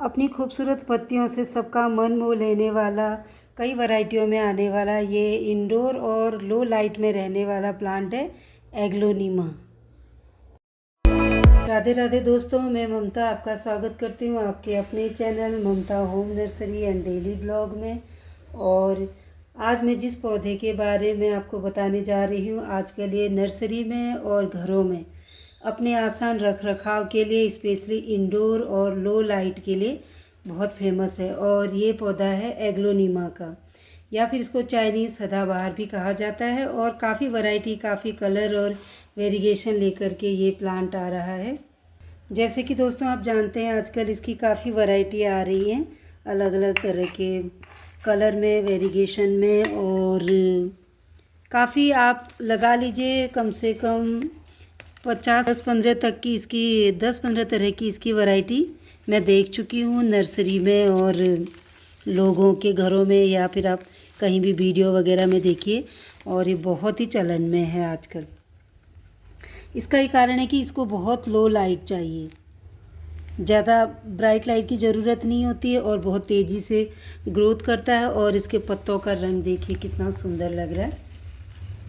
अपनी खूबसूरत पत्तियों से सबका मन मोह लेने वाला, कई वैरायटियों में आने वाला ये इंडोर और लो लाइट में रहने वाला प्लांट है एग्लोनिमा। राधे राधे दोस्तों, मैं ममता आपका स्वागत करती हूँ आपके अपने channel Mamta home nursery and daily blog में। और आज मैं जिस पौधे के बारे में आपको बताने जा रही हूँ, आजकल ये नर्सरी में और घरों में अपने आसान रख रखाव के लिए, स्पेशली इंडोर और लो लाइट के लिए बहुत फेमस है। और ये पौधा है एग्लोनिमा का, या फिर इसको चाइनीज़ सदाबहार भी कहा जाता है। और काफ़ी वैरायटी, काफ़ी कलर और वेरिएशन लेकर के ये प्लांट आ रहा है। जैसे कि दोस्तों आप जानते हैं, आजकल इसकी काफ़ी वैरायटी आ रही हैं, अलग अलग तरह के कलर में, वेरिएशन में। और काफ़ी आप लगा लीजिए, कम से कम 50-15 तक की इसकी 10-15 तरह की इसकी वैरायटी मैं देख चुकी हूँ नर्सरी में और लोगों के घरों में, या फिर आप कहीं भी वीडियो वगैरह में देखिए। और ये बहुत ही चलन में है आजकल। इसका ये कारण है कि इसको बहुत लो लाइट चाहिए, ज़्यादा ब्राइट लाइट की ज़रूरत नहीं होती है, और बहुत तेज़ी से ग्रोथ करता है। और इसके पत्तों का रंग देखिए कितना सुंदर लग रहा है।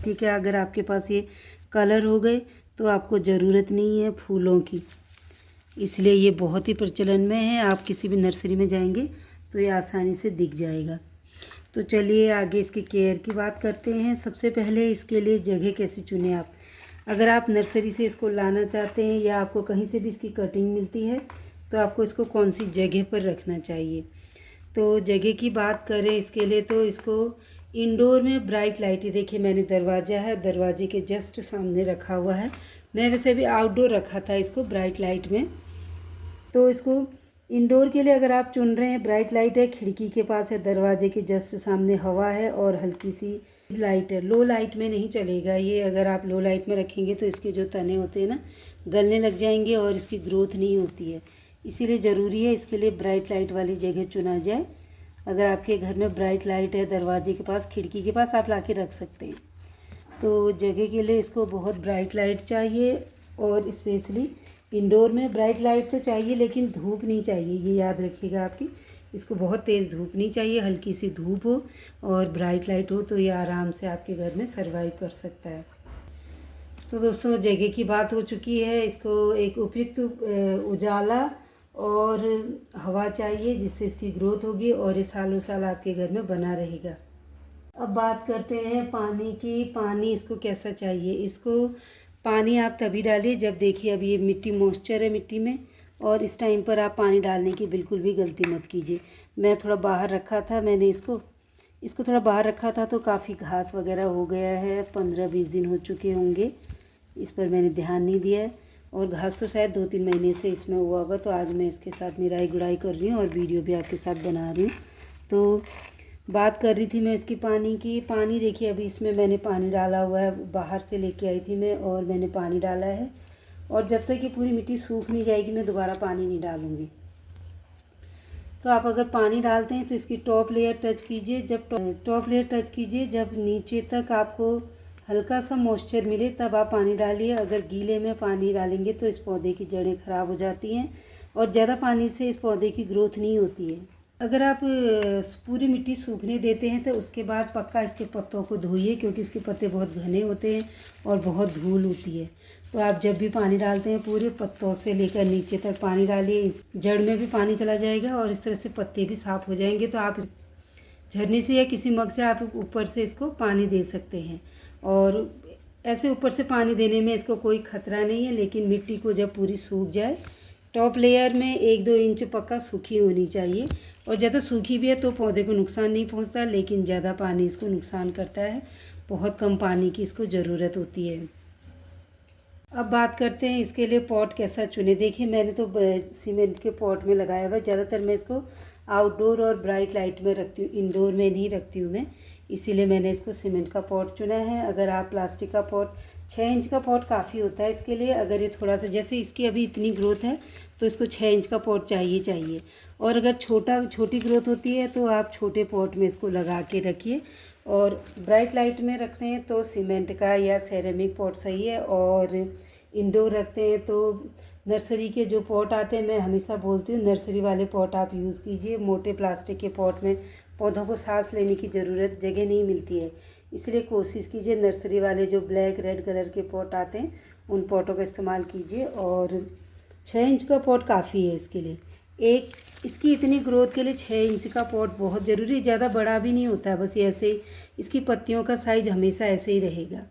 ठीक है, अगर आपके पास ये कलर हो गए तो आपको ज़रूरत नहीं है फूलों की, इसलिए ये बहुत ही प्रचलन में है। आप किसी भी नर्सरी में जाएंगे तो ये आसानी से दिख जाएगा। तो चलिए आगे इसकी केयर की बात करते हैं। सबसे पहले इसके लिए जगह कैसे चुनें आप। अगर आप नर्सरी से इसको लाना चाहते हैं या आपको कहीं से भी इसकी कटिंग मिलती है, तो आपको इसको कौन सी जगह पर रखना चाहिए। तो जगह की बात करें इसके लिए, तो इसको इंडोर में ब्राइट लाइट, ही देखिए मैंने दरवाज़ा है, दरवाजे के जस्ट सामने रखा हुआ है। मैं वैसे भी आउटडोर रखा था इसको ब्राइट लाइट में। तो इसको इंडोर के लिए अगर आप चुन रहे हैं, ब्राइट लाइट है, खिड़की के पास है, दरवाजे के जस्ट सामने हवा है और हल्की सी लाइट है। लो लाइट में नहीं चलेगा ये। अगर आप लो लाइट में रखेंगे तो इसके जो तने होते हैं ना, गलने लग जाएंगे और इसकी ग्रोथ नहीं होती है। इसीलिए ज़रूरी है इसके लिए ब्राइट लाइट वाली जगह चुना जाए। अगर आपके घर में ब्राइट लाइट है, दरवाजे के पास, खिड़की के पास, आप ला के रख सकते हैं। तो जगह के लिए इसको बहुत ब्राइट लाइट चाहिए। और स्पेशली इंडोर में ब्राइट लाइट तो चाहिए, लेकिन धूप नहीं चाहिए, ये याद रखिएगा आपकी। इसको बहुत तेज़ धूप नहीं चाहिए, हल्की सी धूप हो और ब्राइट लाइट हो, तो ये आराम से आपके घर में सर्वाइव कर सकता है। तो दोस्तों जगह की बात हो चुकी है। इसको एक उपयुक्त उजाला और हवा चाहिए, जिससे इसकी ग्रोथ होगी और ये सालों साल आपके घर में बना रहेगा। अब बात करते हैं पानी की। पानी इसको कैसा चाहिए। इसको पानी आप तभी डालिए जब देखिए अभी ये मिट्टी, मॉइस्चर है मिट्टी में, और इस टाइम पर आप पानी डालने की बिल्कुल भी गलती मत कीजिए। मैं थोड़ा बाहर रखा था, मैंने इसको थोड़ा बाहर रखा था, तो काफ़ी घास वगैरह हो गया है। 15-20 दिन हो चुके होंगे, इस पर मैंने ध्यान नहीं दिया है। और घास तो शायद 2-3 महीने से इसमें हुआ होगा। तो आज मैं इसके साथ निराई गुड़ाई कर रही हूँ और वीडियो भी आपके साथ बना रही हूँ। तो बात कर रही थी मैं इसकी पानी की। पानी देखिए अभी इसमें मैंने पानी डाला हुआ है, बाहर से लेके आई थी मैं, और मैंने पानी डाला है। और जब तक ये पूरी मिट्टी सूख नहीं जाएगी मैं दोबारा पानी नहीं डालूँगी। तो आप अगर पानी डालते हैं तो इसकी टॉप लेयर टच कीजिए। जब टॉप लेयर टच कीजिए, जब नीचे तक आपको हल्का सा मॉइस्चर मिले तब आप पानी डालिए। अगर गीले में पानी डालेंगे तो इस पौधे की जड़ें ख़राब हो जाती हैं और ज़्यादा पानी से इस पौधे की ग्रोथ नहीं होती है। अगर आप पूरी मिट्टी सूखने देते हैं तो उसके बाद पक्का इसके पत्तों को धोइए, क्योंकि इसके पत्ते बहुत घने होते हैं और बहुत धूल होती है। तो आप जब भी पानी डालते हैं पूरे पत्तों से लेकर नीचे तक पानी डालिए। जड़ में भी पानी चला जाएगा और इस तरह से पत्ते भी साफ़ हो जाएंगे। तो आप झरने से या किसी मग से आप ऊपर से इसको पानी दे सकते हैं। और ऐसे ऊपर से पानी देने में इसको कोई ख़तरा नहीं है, लेकिन मिट्टी को जब पूरी सूख जाए, टॉप लेयर में 1-2 इंच पक्का सूखी होनी चाहिए। और ज़्यादा सूखी भी है तो पौधे को नुकसान नहीं पहुंचता, लेकिन ज़्यादा पानी इसको नुकसान करता है। बहुत कम पानी की इसको ज़रूरत होती है। अब बात करते हैं इसके लिए पॉट कैसा चुने। देखिए मैंने तो सीमेंट के पॉट में लगाया हुआ है। ज़्यादातर मैं इसको आउटडोर और ब्राइट लाइट में रखती हूँ, इंडोर में नहीं रखती हूँ मैं, इसीलिए मैंने इसको सीमेंट का पॉट चुना है। अगर आप प्लास्टिक का पॉट, 6 इंच का पॉट काफ़ी होता है इसके लिए। अगर ये थोड़ा सा, जैसे इसकी अभी इतनी ग्रोथ है तो इसको 6 इंच का पॉट चाहिए। और अगर छोटी ग्रोथ होती है तो आप छोटे पॉट में इसको लगा के रखिए। और ब्राइट लाइट में रख रहे हैं तो सीमेंट का या सेरेमिक पॉट सही है। और इंडोर रखते हैं तो नर्सरी के जो पॉट आते हैं, मैं हमेशा बोलती हूँ नर्सरी वाले पॉट आप यूज़ कीजिए। मोटे प्लास्टिक के पॉट में पौधों को सांस लेने की ज़रूरत जगह नहीं मिलती है, इसलिए कोशिश कीजिए नर्सरी वाले जो ब्लैक रेड कलर के पॉट आते हैं उन पॉटों का इस्तेमाल कीजिए। और 6 इंच का पॉट काफ़ी है इसके लिए। इसकी इतनी ग्रोथ के लिए 6 इंच का पॉट बहुत ज़रूरी है। ज़्यादा बड़ा भी नहीं होता है, बस ये ऐसे ही इसकी पत्तियों का साइज हमेशा ऐसे ही रहेगा।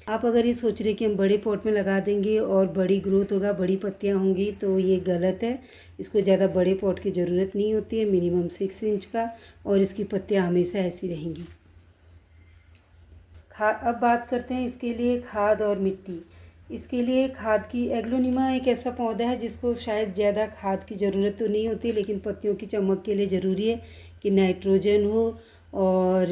आप अगर ये सोच रहे कि हम बड़े पॉट में लगा देंगे और बड़ी ग्रोथ होगा, बड़ी पत्तियां होंगी, तो ये गलत है। इसको ज़्यादा बड़े पॉट की ज़रूरत नहीं होती है, मिनिमम 6 इंच का, और इसकी पत्तियां हमेशा ऐसी रहेंगी। अब बात करते हैं इसके लिए खाद और मिट्टी। इसके लिए खाद की एग्लोनिमा एक ऐसा पौधा है जिसको शायद ज़्यादा खाद की ज़रूरत तो नहीं होती, लेकिन पत्तियों की चमक के लिए ज़रूरी है कि नाइट्रोजन हो और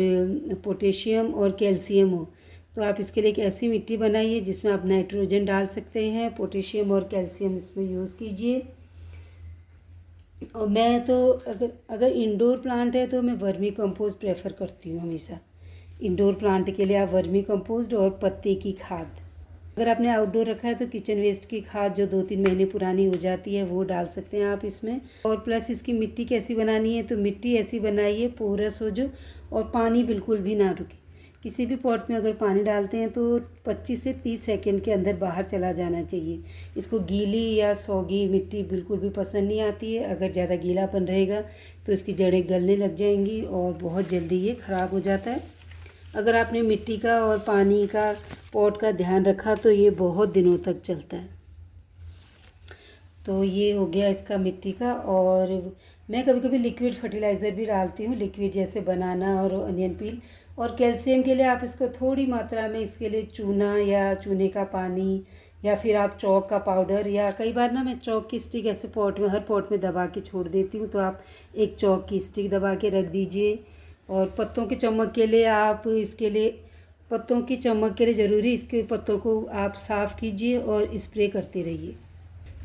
पोटेशियम और कैल्शियम हो। तो आप इसके लिए एक ऐसी मिट्टी बनाइए जिसमें आप नाइट्रोजन डाल सकते हैं, पोटेशियम और कैल्शियम इसमें यूज़ कीजिए। और मैं तो अगर इंडोर प्लांट है तो मैं वर्मी कंपोस्ट प्रेफर करती हूँ हमेशा। इंडोर प्लांट के लिए आप वर्मी कंपोस्ट और पत्ते की खाद, अगर आपने आउटडोर रखा है तो किचन वेस्ट की खाद जो 2-3 महीने पुरानी हो जाती है वो डाल सकते हैं आप इसमें। और प्लस इसकी मिट्टी कैसी बनानी है, तो मिट्टी ऐसी बनाइए पोरस हो जो, और पानी बिल्कुल भी ना रुके। किसी भी पॉट में अगर पानी डालते हैं तो 25 से 30 सेकंड के अंदर बाहर चला जाना चाहिए। इसको गीली या सौगी मिट्टी बिल्कुल भी पसंद नहीं आती है। अगर ज़्यादा गीलापन रहेगा तो इसकी जड़ें गलने लग जाएंगी और बहुत जल्दी ये ख़राब हो जाता है। अगर आपने मिट्टी का और पानी का, पॉट का ध्यान रखा तो ये बहुत दिनों तक चलता है। तो ये हो गया इसका मिट्टी का। और मैं कभी कभी लिक्विड फर्टिलाइज़र भी डालती हूँ, लिक्विड जैसे बनाना और अनियन पील। और कैल्शियम के लिए आप इसको थोड़ी मात्रा में, इसके लिए चूना या चूने का पानी, या फिर आप चौक का पाउडर, या कई बार ना मैं चौक की स्टिक ऐसे पॉट में, हर पॉट में दबा के छोड़ देती हूँ, तो आप एक चौक की स्टिक दबा के रख दीजिए। और पत्तों की चमक के लिए आप इसके लिए, पत्तों की चमक के लिए ज़रूरी इसके पत्तों को आप साफ़ कीजिए और स्प्रे करते रहिए।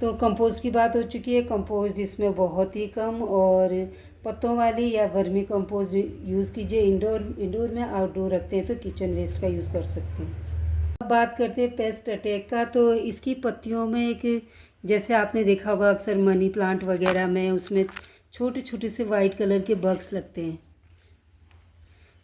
तो कंपोस्ट की बात हो चुकी है। कंपोस्ट इसमें बहुत ही कम, और पत्तों वाली या वर्मी कंपोस्ट यूज़ कीजिए। इंडोर में, आउटडोर रखते हैं तो किचन वेस्ट का यूज़ कर सकते हैं। अब बात करते हैं पेस्ट अटैक का। तो इसकी पत्तियों में एक, जैसे आपने देखा होगा अक्सर मनी प्लांट वगैरह में, उसमें छोटे छोटे से वाइट कलर के बग्स लगते हैं।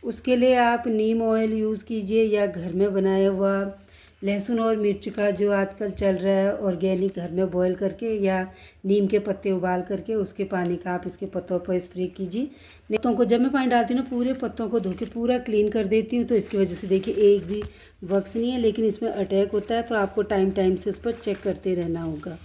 उसके लिए आप नीम ऑयल यूज़ कीजिए, या घर में बनाया हुआ लहसुन और मिर्च का जो आजकल चल रहा है ऑर्गेनिक, घर में बॉयल करके या नीम के पत्ते उबाल करके उसके पानी का आप इसके पत्तों पर स्प्रे कीजिए। पत्तों को जब मैं पानी डालती हूँ ना, पूरे पत्तों को धो के पूरा क्लीन कर देती हूँ, तो इसकी वजह से देखिए एक भी वक्स नहीं है। लेकिन इसमें अटैक होता है तो आपको टाइम टाइम से उस पर चेक करते रहना होगा।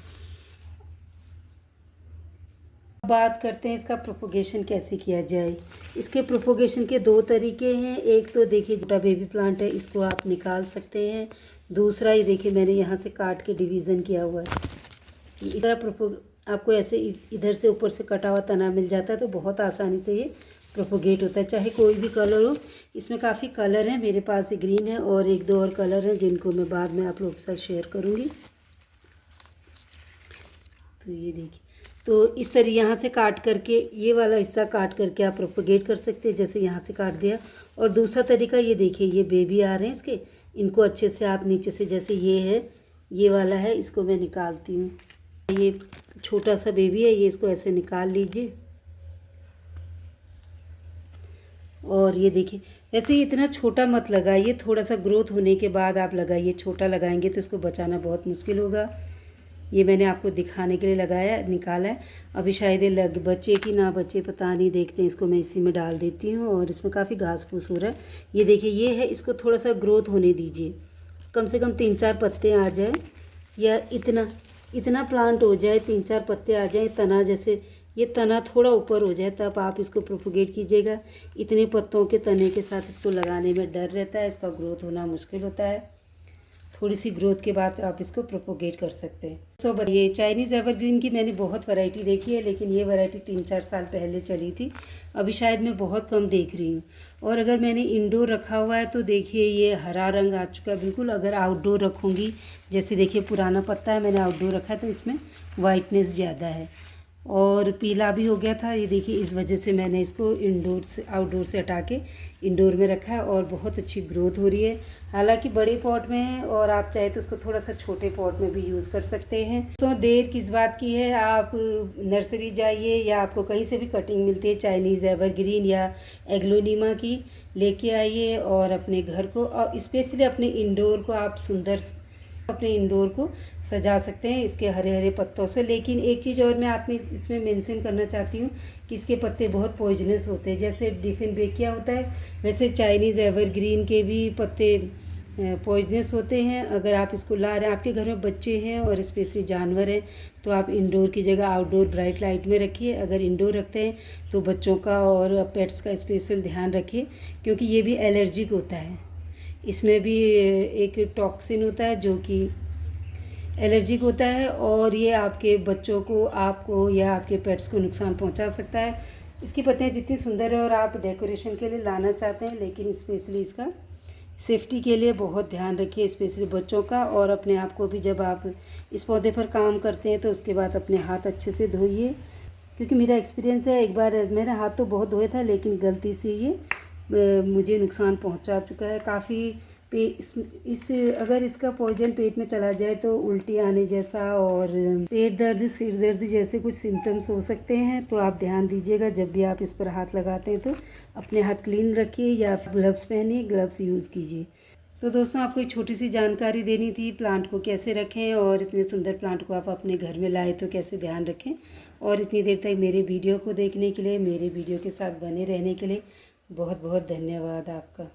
बात करते हैं इसका प्रोपोगेशन कैसे किया जाए। इसके प्रोपोगेशन के 2 तरीके हैं। एक तो देखिए छोटा बेबी प्लांट है, इसको आप निकाल सकते हैं। दूसरा ये देखिए मैंने यहाँ से काट के डिवीज़न किया हुआ है। इस तरह आपको ऐसे इधर से ऊपर से कटा हुआ तना मिल जाता है, तो बहुत आसानी से ये प्रोपोगेट होता है, चाहे कोई भी कलर हो। इसमें काफ़ी कलर हैं, मेरे पास ग्रीन है और 1-2 और कलर हैं जिनको मैं बाद में आप लोगों के साथ शेयर करूँगी। तो ये देखिए, तो इस तरह यहाँ से काट करके, ये वाला हिस्सा काट करके आप प्रोपोगेट कर सकते हैं, जैसे यहाँ से काट दिया। और दूसरा तरीका ये देखिए, ये बेबी आ रहे हैं इसके, इनको अच्छे से आप नीचे से, जैसे ये है, ये वाला है, इसको मैं निकालती हूँ। ये छोटा सा बेबी है, ये इसको ऐसे निकाल लीजिए। और ये देखिए, ऐसे ही इतना छोटा मत लगाइए, थोड़ा सा ग्रोथ होने के बाद आप लगाइए। छोटा लगाएंगे तो इसको बचाना बहुत मुश्किल होगा। ये मैंने आपको दिखाने के लिए लगाया, निकाला है। अभी शायद ये बचे कि ना बचे पता नहीं, देखते हैं। इसको मैं इसी में डाल देती हूँ, और इसमें काफ़ी घास फूस हो रहा है। ये देखिए, ये है, इसको थोड़ा सा ग्रोथ होने दीजिए, कम से कम 3-4 पत्ते आ जाए, या इतना प्लांट हो जाए, 3-4 पत्ते आ जाए, तना जैसे ये तना थोड़ा ऊपर हो जाए, तब आप इसको प्रोपोगेट कीजिएगा। इतने पत्तों के तने के साथ इसको लगाने में डर रहता है, इसका ग्रोथ होना मुश्किल होता है। थोड़ी सी ग्रोथ के बाद आप इसको प्रोपोगेट कर सकते हैं। तो ये चाइनीज़ एवरग्रीन की मैंने बहुत वैरायटी देखी है, लेकिन ये वैरायटी 3-4 साल पहले चली थी, अभी शायद मैं बहुत कम देख रही हूँ। और अगर मैंने इंडोर रखा हुआ है तो देखिए ये हरा रंग आ चुका है बिल्कुल। अगर आउटडोर रखूँगी, जैसे देखिए पुराना पत्ता है, मैंने आउटडोर रखा है तो इसमें वाइटनेस ज़्यादा है। और पीला भी हो गया था। ये देखिए, इस वजह से मैंने इसको इंडोर से आउटडोर से हटा के इंडोर में रखा है और बहुत अच्छी ग्रोथ हो रही है। हालांकि बड़े पॉट में है और आप चाहे तो उसको थोड़ा सा छोटे पॉट में भी यूज़ कर सकते हैं। तो देर किस बात की है, आप नर्सरी जाइए या आपको कहीं से भी कटिंग मिलती है चाइनीज़ एवरग्रीन या एग्लोनीमा की, लेके आइए और अपने घर को और स्पेशली अपने इंडोर को आप अपने इंडोर को सजा सकते हैं इसके हरे हरे पत्तों से। लेकिन एक चीज़ और मैं आप में इसमें मेंशन करना चाहती हूँ कि इसके पत्ते बहुत पॉइजनस होते हैं। जैसे डिफिनबेकिया होता है, वैसे चाइनीज़ एवरग्रीन के भी पत्ते पॉइजनस होते हैं। अगर आप इसको ला रहे हैं, आपके घर में बच्चे हैं और स्पेशली जानवर हैं, तो आप इंडोर की जगह आउटडोर ब्राइट लाइट में रखिए। अगर इंडोर रखते हैं तो बच्चों का और पेट्स का स्पेशल ध्यान रखिए, क्योंकि ये भी एलर्जिक होता है। इसमें भी एक टॉक्सिन होता है जो कि एलर्जिक होता है और ये आपके बच्चों को, आपको या आपके पेट्स को नुकसान पहुंचा सकता है। इसकी पत्तियां जितनी सुंदर है और आप डेकोरेशन के लिए लाना चाहते हैं, लेकिन स्पेशली इसका सेफ्टी के लिए बहुत ध्यान रखिए, स्पेशली बच्चों का और अपने आप को भी। जब आप इस पौधे पर काम करते हैं तो उसके बाद अपने हाथ अच्छे से धोइए, क्योंकि मेरा एक्सपीरियंस है, एक बार मेरा हाथ तो बहुत धोया था लेकिन गलती से ये मुझे नुकसान पहुंचा चुका है काफ़ी। अगर इसका पॉइजन पेट में चला जाए तो उल्टी आने जैसा और पेट दर्द, सिर दर्द जैसे कुछ सिम्टम्स हो सकते हैं। तो आप ध्यान दीजिएगा, जब भी आप इस पर हाथ लगाते हैं तो अपने हाथ क्लीन रखिए या ग्लव्स पहनिए, ग्लव्स यूज़ कीजिए। तो दोस्तों, आपको एक छोटी सी जानकारी देनी थी, प्लांट को कैसे रखें और इतने सुंदर प्लांट को आप अपने घर में लाए तो कैसे ध्यान रखें। और इतनी देर तक मेरे वीडियो को देखने के लिए, मेरे वीडियो के साथ बने रहने के लिए बहुत बहुत धन्यवाद आपका।